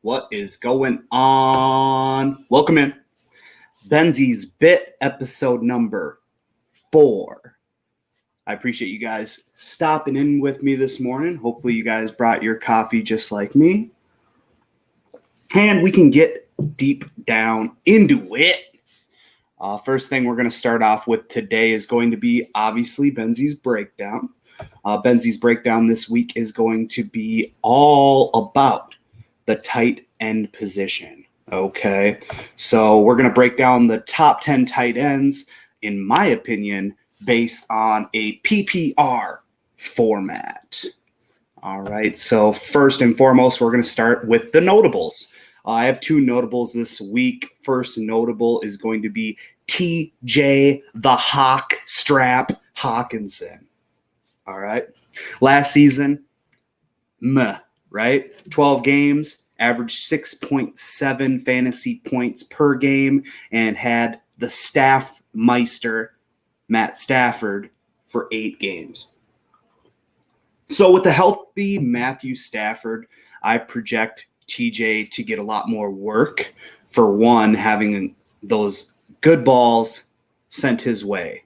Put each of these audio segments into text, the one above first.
What is going on? Welcome in. Benzy's Bit, episode number 4. I appreciate you guys stopping in with me this morning. Hopefully you guys brought your coffee just like me. And we can get deep down into it. First thing we're going to start off with today is going to be, obviously, Benzy's Breakdown. Benzy's Breakdown this week is going to be all about the tight end position. Okay, so we're going to break down the top 10 tight ends, in my opinion, based on a PPR format. All right, so first and foremost, we're going to start with the notables. I have 2 notables this week. First notable is going to be TJ the Hawk Strap Hawkinson. All right, last season, right? 12 games, averaged 6.7 fantasy points per game, and had the staff meister, Matt Stafford, for 8 games. So with the healthy Matthew Stafford, I project TJ to get a lot more work. For one, having those good balls sent his way.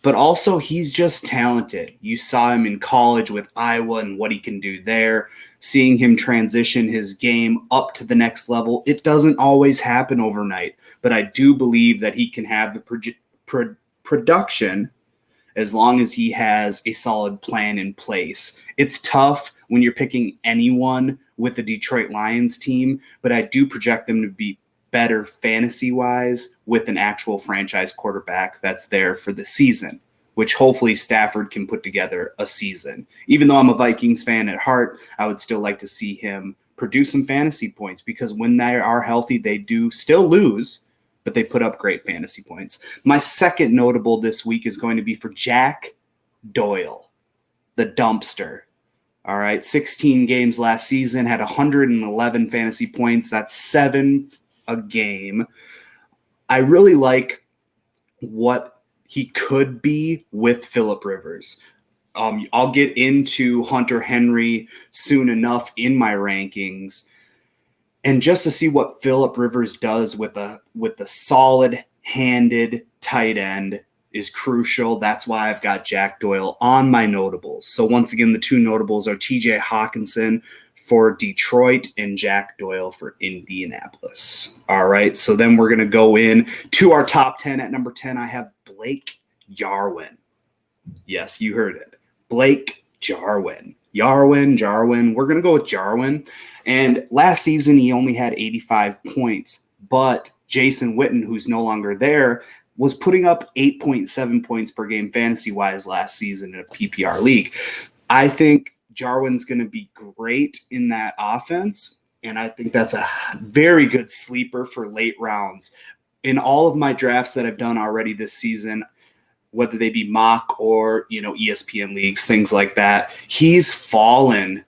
But also, he's just talented. You saw him in college with Iowa and what he can do there. Seeing him transition his game up to the next level, it doesn't always happen overnight. But I do believe that he can have the production as long as he has a solid plan in place. It's tough when you're picking anyone with the Detroit Lions team, but I do project them to be better fantasy-wise with an actual franchise quarterback that's there for the season, which hopefully Stafford can put together a season. Even though I'm a Vikings fan at heart, I would still like to see him produce some fantasy points because when they are healthy, they do still lose, but they put up great fantasy points. My second notable this week is going to be for Jack Doyle, the dumpster. All right, 16 games last season, had 111 fantasy points. That's 7 a game. I really like what he could be with Phillip Rivers. I'll get into Hunter Henry soon enough in my rankings. And just to see what Phillip Rivers does with a solid-handed tight end is crucial. That's why I've got Jack Doyle on my notables. So once again, the 2 notables are TJ Hawkinson for Detroit and Jack Doyle for Indianapolis. All right, so then we're going to go in to our top 10. At number 10, I have Blake Jarwin. Yes, you heard it. Blake Jarwin. Jarwin. We're going to go with Jarwin. And last season, he only had 85 points. But Jason Witten, who's no longer there, was putting up 8.7 points per game fantasy-wise last season in a PPR league. I think Jarwin's going to be great in that offense, and I think that's a very good sleeper for late rounds. In all of my drafts that I've done already this season, whether they be mock or, ESPN leagues, things like that, he's fallen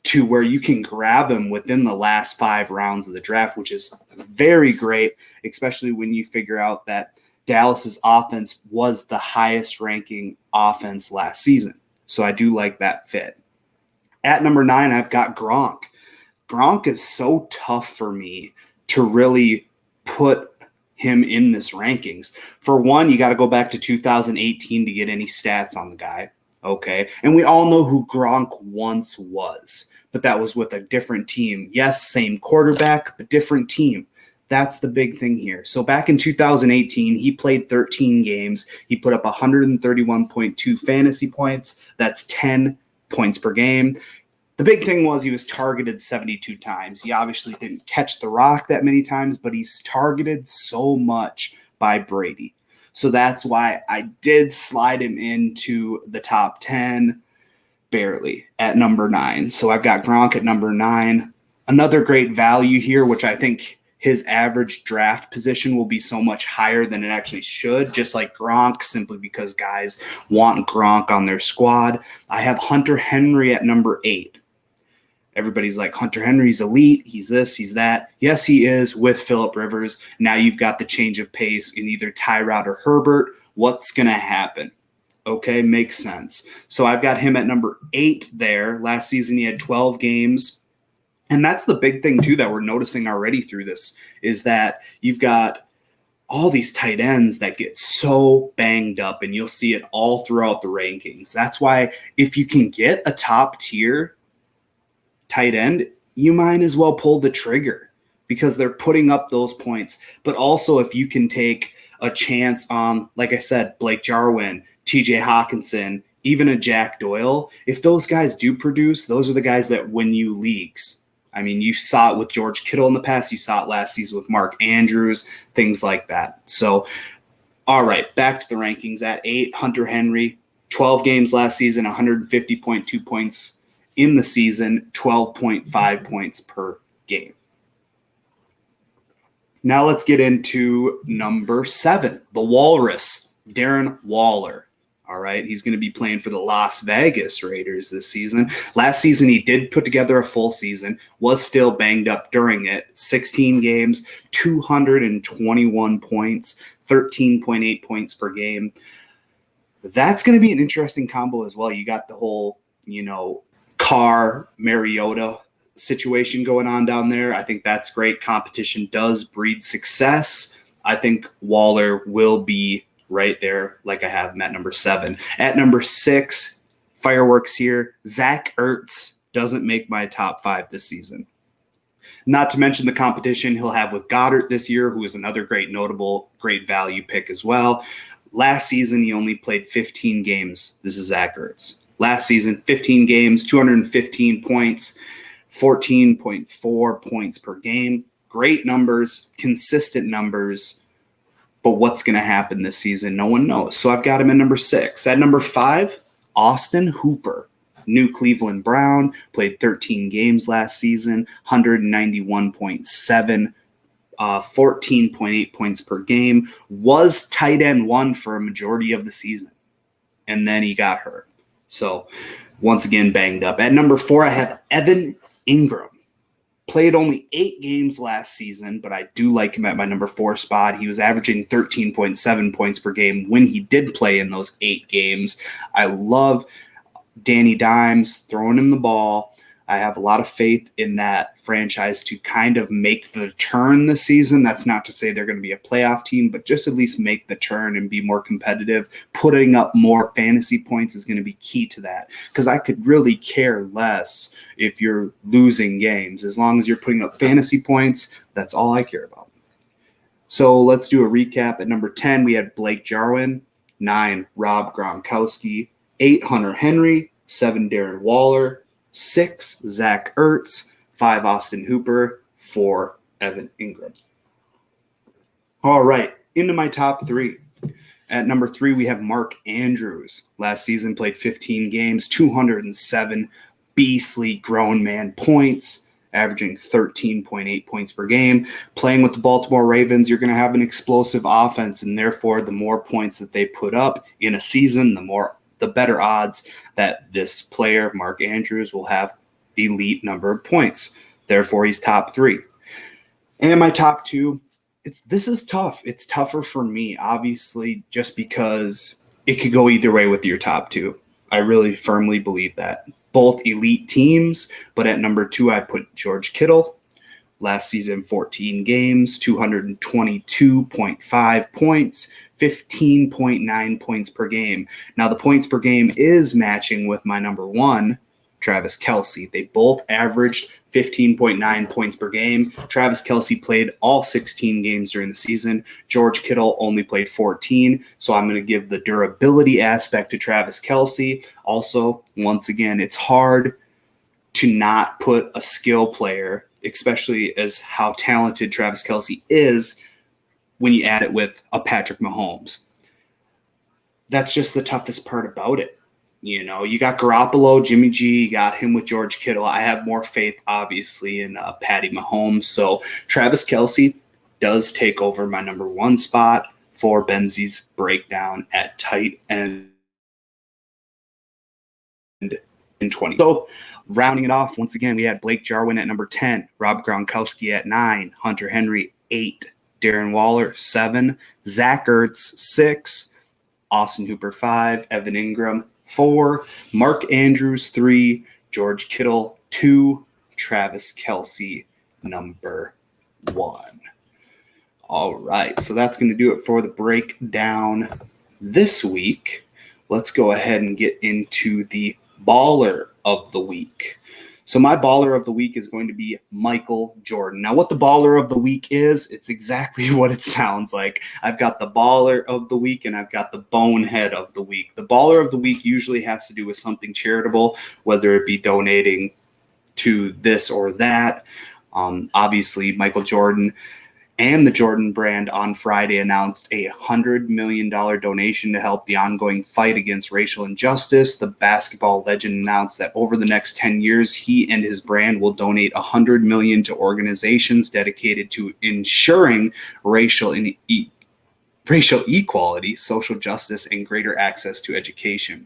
to where you can grab him within the last 5 rounds of the draft, which is very great, especially when you figure out that Dallas's offense was the highest ranking offense last season. So I do like that fit. At number 9, I've got Gronk. Gronk is so tough for me to really put him in this rankings. For one, you got to go back to 2018 to get any stats on the guy. Okay. And we all know who Gronk once was, but that was with a different team. Yes, same quarterback, but different team. That's the big thing here. So back in 2018, he played 13 games. He put up 131.2 fantasy points. That's 10 points per game. The big thing was he was targeted 72 times. He obviously didn't catch the rock that many times, but he's targeted so much by Brady. So that's why I did slide him into the top 10 barely at number 9. So I've got Gronk at number 9. Another great value here, which I think his average draft position will be so much higher than it actually should, just like Gronk, simply because guys want Gronk on their squad. I have Hunter Henry at number 8. Everybody's like, Hunter Henry's elite. He's this, he's that. Yes, he is with Phillip Rivers. Now you've got the change of pace in either Tyrod or Herbert. What's going to happen? Okay, makes sense. So I've got him at number 8 there. Last season he had 12 games, And that's the big thing, too, that we're noticing already through this is that you've got all these tight ends that get so banged up, and you'll see it all throughout the rankings. That's why if you can get a top tier tight end, you might as well pull the trigger because they're putting up those points. But also if you can take a chance on, like I said, Blake Jarwin, TJ Hawkinson, even a Jack Doyle, if those guys do produce, those are the guys that win you leagues. I mean, you saw it with George Kittle in the past. You saw it last season with Mark Andrews, things like that. So, all right, back to the rankings. At 8, Hunter Henry, 12 games last season, 150.2 points in the season, 12.5 points per game. Now let's get into number 7, the Walrus, Darren Waller. All right, he's going to be playing for the Las Vegas Raiders this season. Last season, he did put together a full season, was still banged up during it. 16 games, 221 points, 13.8 points per game. That's going to be an interesting combo as well. You got the whole, Carr, Mariota situation going on down there. I think that's great. Competition does breed success. I think Waller will be right there, like I have him at number 7. At number 6, fireworks here. Zach Ertz doesn't make my top 5 this season. Not to mention the competition he'll have with Goddard this year, who is another great value pick as well. Last season, he only played 15 games. This is Zach Ertz. Last season, 15 games, 215 points, 14.4 points per game. Great numbers, consistent numbers. But what's going to happen this season? No one knows. So I've got him at number 6. At number 5, Austin Hooper. New Cleveland Brown, played 13 games last season, 191.7, 14.8 points per game, was tight end 1 for a majority of the season. And then he got hurt. So once again, banged up. At number 4, I have Evan Ingram. Played only 8 games last season, but I do like him at my number 4 spot. He was averaging 13.7 points per game when he did play in those 8 games. I love Danny Dimes throwing him the ball. I have a lot of faith in that franchise to kind of make the turn this season. That's not to say they're going to be a playoff team, but just at least make the turn and be more competitive. Putting up more fantasy points is going to be key to that, because I could really care less if you're losing games. As long as you're putting up fantasy points, that's all I care about. So let's do a recap. At number 10, we had Blake Jarwin. 9, Rob Gronkowski. 8, Hunter Henry. 7, Darren Waller. 6, Zach Ertz. 5, Austin Hooper. 4, Evan Ingram. All right, into my top 3. At number 3, we have Mark Andrews. Last season played 15 games, 207 beastly grown man points, averaging 13.8 points per game. Playing with the Baltimore Ravens, you're going to have an explosive offense, and therefore the more points that they put up in a season, the better odds that this player, Mark Andrews, will have elite number of points. Therefore, he's top 3. And my top 2, this is tough. It's tougher for me, obviously, just because it could go either way with your top 2. I really firmly believe that. Both elite teams, but at number 2, I put George Kittle. Last season, 14 games, 222.5 points, 15.9 points per game. Now, the points per game is matching with my number 1, Travis Kelce. They both averaged 15.9 points per game. Travis Kelce played all 16 games during the season. George Kittle only played 14, so I'm going to give the durability aspect to Travis Kelce. Also, once again, it's hard to not put a skill player, especially as how talented Travis Kelce is, when you add it with a Patrick Mahomes. That's just the toughest part about it. You got Garoppolo, Jimmy G, you got him with George Kittle. I have more faith, obviously, in Patty Mahomes. So Travis Kelce does take over my number 1 spot for Benzy's breakdown at tight end in 20. So rounding it off, once again, we had Blake Jarwin at number 10, Rob Gronkowski at 9, Hunter Henry 8, Darren Waller 7, Zach Ertz 6, Austin Hooper 5, Evan Ingram 4, Mark Andrews 3, George Kittle 2, Travis Kelce number 1. All right, so that's going to do it for the breakdown this week. Let's go ahead and get into the baller of the week. So my baller of the week is going to be Michael Jordan. Now, what the baller of the week is, it's exactly what it sounds like. I've got the baller of the week and I've got the bonehead of the week. The baller of the week usually has to do with something charitable, whether it be donating to this or that. Obviously, Michael Jordan and the Jordan brand on Friday announced a $100 million donation to help the ongoing fight against racial injustice. The basketball legend announced that over the next 10 years, he and his brand will donate $100 million to organizations dedicated to ensuring racial equality, social justice, and greater access to education.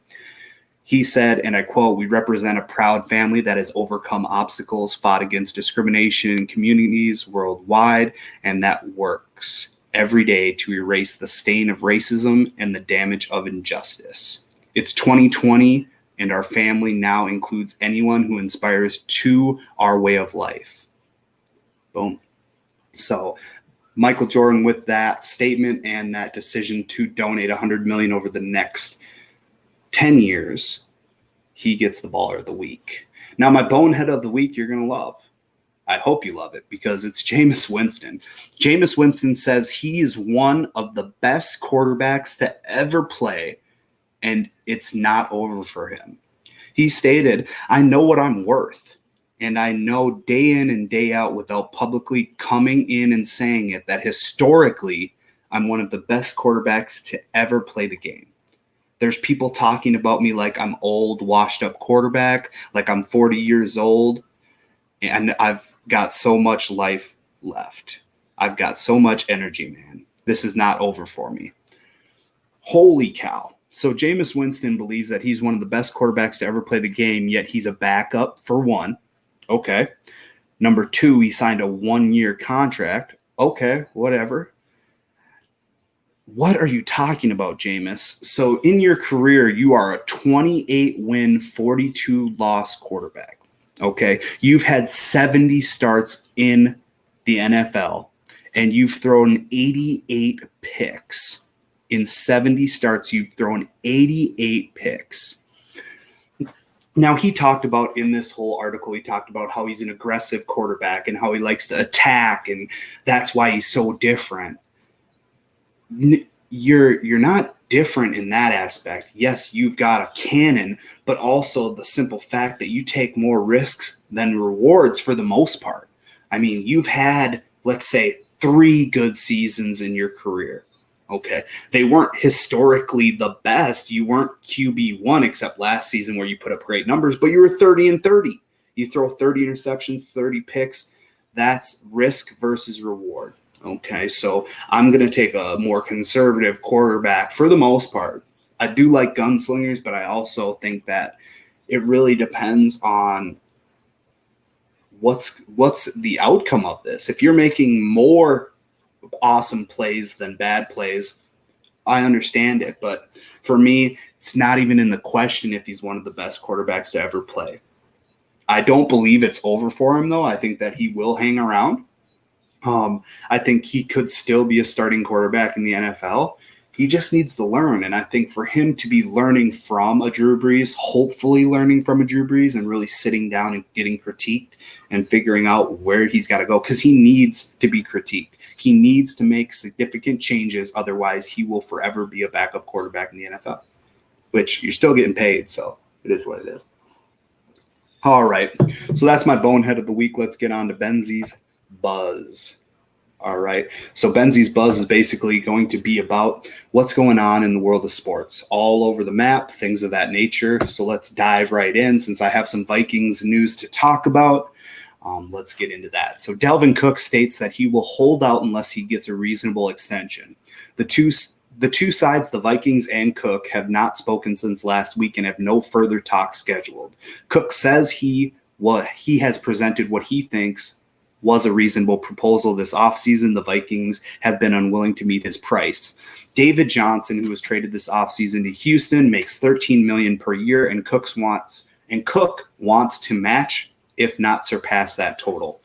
He said, and I quote, "We represent a proud family that has overcome obstacles, fought against discrimination in communities worldwide, and that works every day to erase the stain of racism and the damage of injustice. It's 2020, and our family now includes anyone who inspires to our way of life." Boom. So Michael Jordan, with that statement and that decision to donate $100 million over the next 10 years, he gets the baller of the week. Now, my bonehead of the week, you're going to love. I hope you love it because it's Jameis Winston. Jameis Winston says he is one of the best quarterbacks to ever play, and it's not over for him. He stated, "I know what I'm worth, and I know day in and day out without publicly coming in and saying it that historically I'm one of the best quarterbacks to ever play the game. There's people talking about me like I'm old, washed up quarterback, like I'm 40 years old, and I've got so much life left. I've got so much energy, man. This is not over for me." Holy cow. So Jameis Winston believes that he's one of the best quarterbacks to ever play the game, yet he's a backup for one. Okay. Number 2, he signed a 1-year contract. Okay, whatever. What are you talking about, Jameis? So in your career, you are a 28-win, 42-loss quarterback. Okay. You've had 70 starts in the NFL, and you've thrown 88 picks. In 70 starts, you've thrown 88 picks. Now, he talked about in this whole article, he talked about how he's an aggressive quarterback and how he likes to attack, and that's why he's so different. You're not different in that aspect. Yes, you've got a cannon, but also the simple fact that you take more risks than rewards for the most part. I mean, you've had, let's say, 3 good seasons in your career. Okay. They weren't historically the best. You weren't QB1 except last season where you put up great numbers, but you were 30-30. You throw 30 interceptions, 30 picks. That's risk versus reward. Okay, so I'm going to take a more conservative quarterback for the most part. I do like gunslingers, but I also think that it really depends on what's the outcome of this. If you're making more awesome plays than bad plays, I understand it. But for me, it's not even in the question if he's one of the best quarterbacks to ever play. I don't believe it's over for him, though. I think that he will hang around. I think he could still be a starting quarterback in the NFL. He just needs to learn. And I think for him to be learning from a Drew Brees, hopefully learning from a Drew Brees and really sitting down and getting critiqued and figuring out where he's got to go, because he needs to be critiqued. He needs to make significant changes. Otherwise, he will forever be a backup quarterback in the NFL, which you're still getting paid. So it is what it is. All right. So that's my bonehead of the week. Let's get on to Benzy's Buzz. All right. So Benzy's Buzz is basically going to be about what's going on in the world of sports all over the map, things of that nature. So let's dive right in. Since I have some Vikings news to talk about, let's get into that. So Dalvin Cook states that he will hold out unless he gets a reasonable extension. The two sides, the Vikings and Cook, have not spoken since last week and have no further talks scheduled. Cook says he has presented what he thinks was a reasonable proposal this offseason. The Vikings have been unwilling to meet his price. David Johnson, who was traded this offseason to Houston, makes $13 million per year, and Cook wants to match if not surpass that total.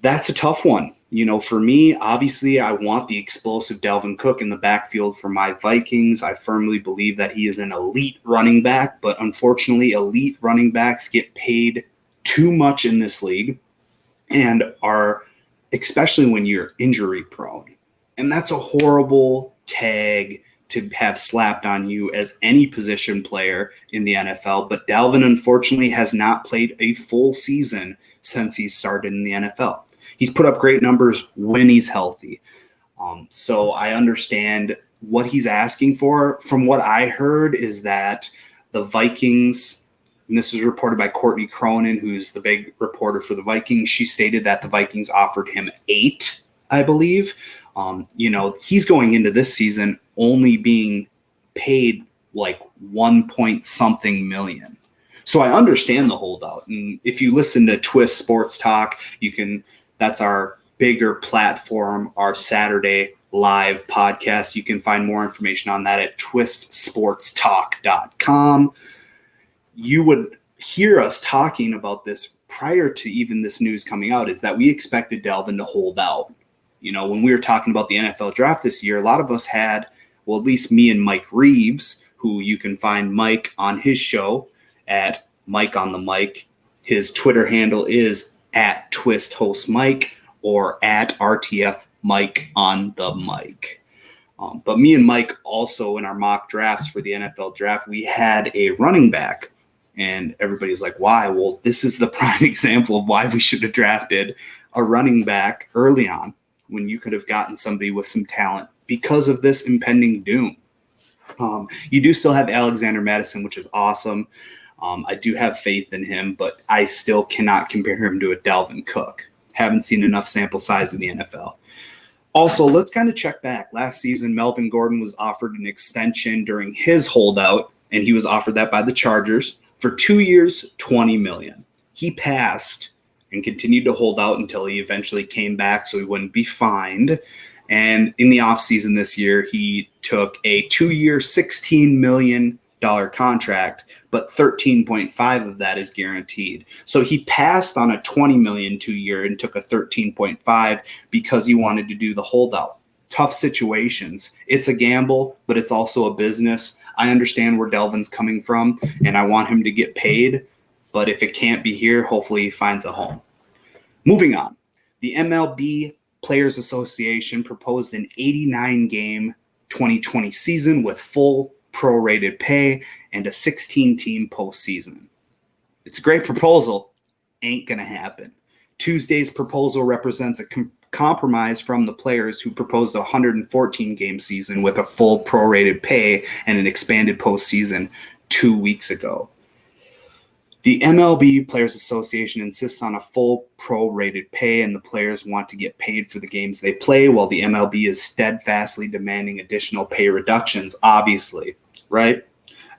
That's a tough one. For me, obviously, I want the explosive Dalvin Cook in the backfield for my Vikings. I firmly believe that he is an elite running back, but unfortunately, elite running backs get paid too much in this league and are, especially when you're injury prone. And that's a horrible tag to have slapped on you as any position player in the NFL. But Dalvin, unfortunately, has not played a full season since he started in the NFL. He's put up great numbers when he's healthy. So I understand what he's asking for. From what I heard is that the Vikings, and this was reported by Courtney Cronin, who's the big reporter for the Vikings, she stated that the Vikings offered him 8, I believe. He's going into this season only being paid like 1 point something million. So I understand the holdout. And if you listen to Twist Sports Talk, that's our bigger platform, our Saturday live podcast. You can find more information on that at twistsportstalk.com. You would hear us talking about this prior to even this news coming out, is that we expected Dalvin to hold out. When we were talking about the NFL draft this year, a lot of us had, well, at least me and Mike Reeves, who you can find Mike on his show at Mike on the Mic. His Twitter handle is at Twist Host Mike or at RTF Mike on the Mic. But me and Mike also, in our mock drafts for the NFL draft, we had a running back. And everybody's like, why? Well, this is the prime example of why we should have drafted a running back early on when you could have gotten somebody with some talent because of this impending doom. You do still have Alexander Madison, which is awesome. I do have faith in him, but I still cannot compare him to a Dalvin Cook. Haven't seen enough sample size in the NFL. Also, let's kind of check back. Last season, Melvin Gordon was offered an extension during his holdout, and he was offered that by the Chargers for 2 years, $20 million. He passed and continued to hold out until he eventually came back so he wouldn't be fined. And in the offseason this year, he took a 2-year, $16 million contract, but 13.5 of that is guaranteed. So he passed on a $20 million 2-year and took a 13.5 because he wanted to do the holdout. Tough situations. It's a gamble, but it's also a business. I understand where Dalvin's coming from, and I want him to get paid. But if it can't be here, hopefully he finds a home. Moving on. The MLB Players Association proposed an 89-game 2020 season with full prorated pay and a 16-team postseason. It's a great proposal. Ain't going to happen. Tuesday's proposal represents a compromise from the players who proposed a 114-game season with a full prorated pay and an expanded postseason 2 weeks ago. The MLB Players Association insists on a full prorated pay, and the players want to get paid for the games they play, while the MLB is steadfastly demanding additional pay reductions, obviously, right?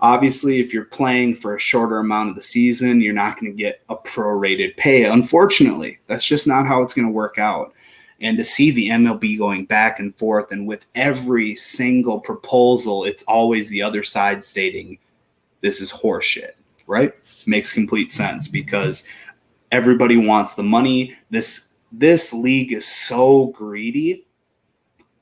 Obviously, if you're playing for a shorter amount of the season, you're not going to get a prorated pay. Unfortunately, that's just not how it's going to work out. And to see the MLB going back and forth, and with every single proposal, it's always the other side stating, this is horseshit, right? Makes complete sense because everybody wants the money. This league is so greedy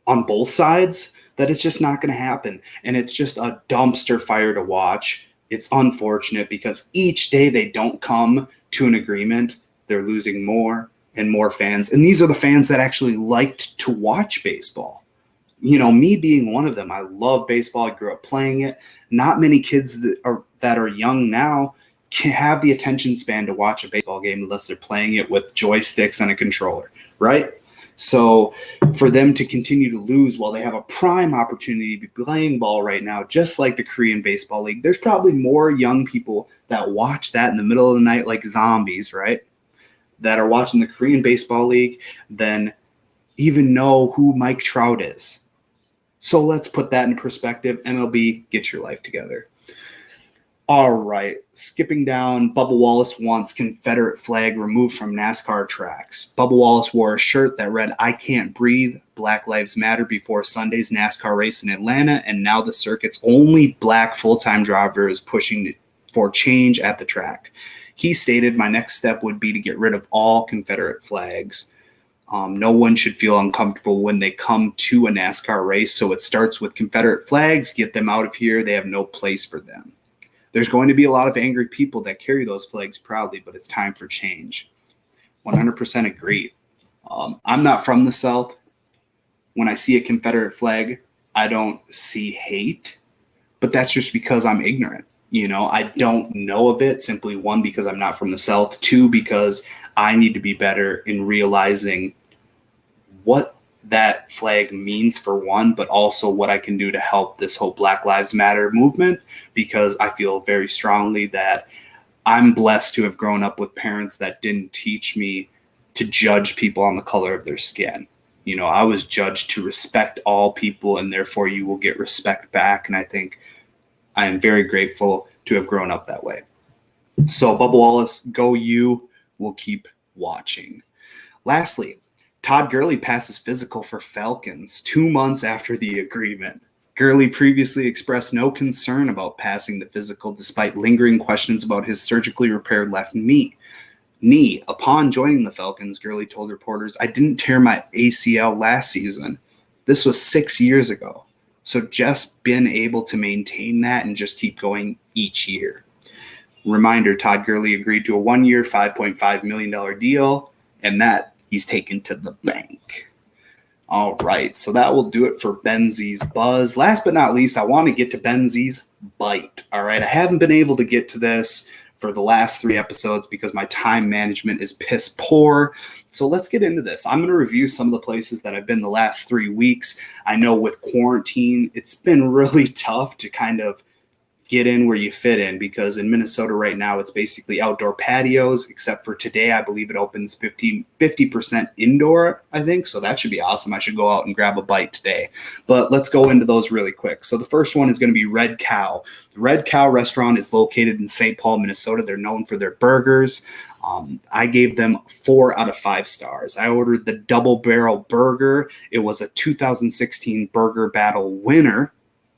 on both sides that it's just not going to happen. And it's just a dumpster fire to watch. It's unfortunate because each day they don't come to an agreement, they're losing more and more fans. And these are the fans that actually liked to watch baseball. Me being one of them. I love baseball. I grew up playing it. Not many kids that are young now can have the attention span to watch a baseball game unless they're playing it with joysticks and a controller, right? So for them to continue to lose while they have a prime opportunity to be playing ball right now, just like the Korean Baseball League, there's probably more young people that watch that in the middle of the night like zombies, right? That are watching the Korean Baseball League than even know who Mike Trout is. So let's put that in perspective. MLB, get your life together. All right, skipping down, Bubba Wallace wants Confederate flag removed from NASCAR tracks. Bubba Wallace wore a shirt that read, "I can't breathe, Black Lives Matter" before Sunday's NASCAR race in Atlanta, and now the circuit's only black full-time driver is pushing for change at the track. He stated my next step would be to get rid of all Confederate flags. No one should feel uncomfortable when they come to a NASCAR race. So it starts with Confederate flags. Get them out of here. They have no place for them. There's going to be a lot of angry people that carry those flags proudly, but it's time for change. 100% agree. I'm not from the South. When I see a Confederate flag, I don't see hate, but that's just because I'm ignorant. I don't know of it, simply one, because I'm not from the South, two, because I need to be better in realizing what that flag means for one, but also what I can do to help this whole Black Lives Matter movement, because I feel very strongly that I'm blessed to have grown up with parents that didn't teach me to judge people on the color of their skin. I was judged to respect all people, and therefore you will get respect back. And I think I am very grateful to have grown up that way. So, Bubba Wallace, go you. We'll keep watching. Lastly, Todd Gurley passes physical for Falcons 2 months after the agreement. Gurley previously expressed no concern about passing the physical despite lingering questions about his surgically repaired left knee. Upon joining the Falcons, Gurley told reporters, "I didn't tear my ACL last season. This was 6 years ago. So just been able to maintain that and just keep going each year." Reminder, Todd Gurley agreed to a 1-year, $5.5 million deal, and that he's taken to the bank. All right, so that will do it for Benzy's Buzz. Last but not least, I want to get to Benzy's Bite. All right, I haven't been able to get to this for the last 3 episodes because my time management is piss poor. So let's get into this. I'm going to review some of the places that I've been the last 3 weeks. I know with quarantine, it's been really tough to kind of get in where you fit in, because in Minnesota right now, it's basically outdoor patios, except for today. I believe it opens 50% indoor, I think. So that should be awesome. I should go out and grab a bite today. But let's go into those really quick. So the first one is going to be Red Cow. The Red Cow restaurant is located in St. Paul, Minnesota. They're known for their burgers. I gave them 4 out of 5 stars. I ordered the Double Barrel Burger. It was a 2016 Burger Battle winner.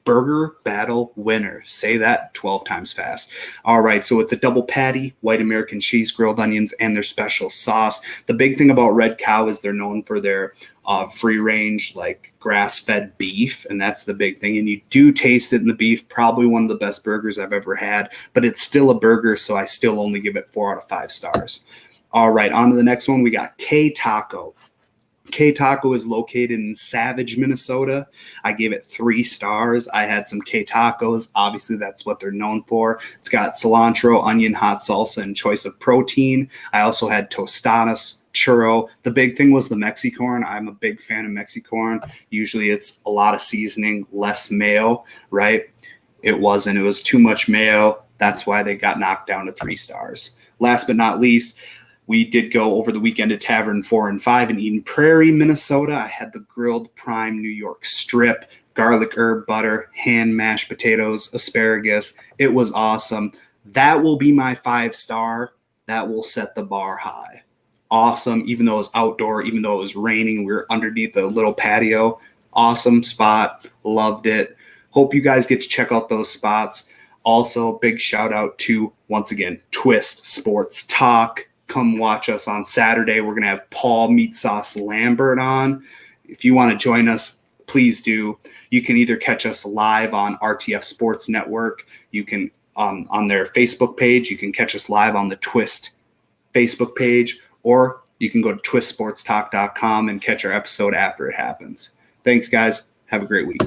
Burger Battle winner. Say that 12 times fast. All right, so it's a double patty, white American cheese, grilled onions, and their special sauce. The big thing about Red Cow is they're known for their free-range, like grass-fed beef, and that's the big thing. And you do taste it in the beef. Probably one of the best burgers I've ever had, but it's still a burger, so I still only give it 4 out of 5 stars. All right, on to the next one. We got K-Taco. K-Taco is located in Savage, Minnesota. I gave it 3 stars. I had some K-Tacos. Obviously, that's what they're known for. It's got cilantro, onion, hot salsa, and choice of protein. I also had tostadas, churro. The big thing was the Mexicorn. I'm a big fan of Mexicorn. Usually it's a lot of seasoning, less mayo, right? It wasn't. It was too much mayo. That's why they got knocked down to 3 stars. Last but not least, we did go over the weekend to Tavern 4 and 5 in Eden Prairie, Minnesota. I had the grilled prime New York strip, garlic herb butter, hand mashed potatoes, asparagus. It was awesome. That will be my 5-star. That will set the bar high. Awesome, even though it was outdoor, even though it was raining, we were underneath the little patio. Awesome spot. Loved it. Hope you guys get to check out those spots. Also, big shout out to, once again, Twist Sports Talk. Come watch us on Saturday. We're going to have Paul Meat Sauce Lambert on. If you want to join us, please do. You can either catch us live on RTF Sports Network. You can on their Facebook page. You can catch us live on the Twist Facebook page, or you can go to twistsportstalk.com and catch our episode after it happens. Thanks, guys. Have a great week.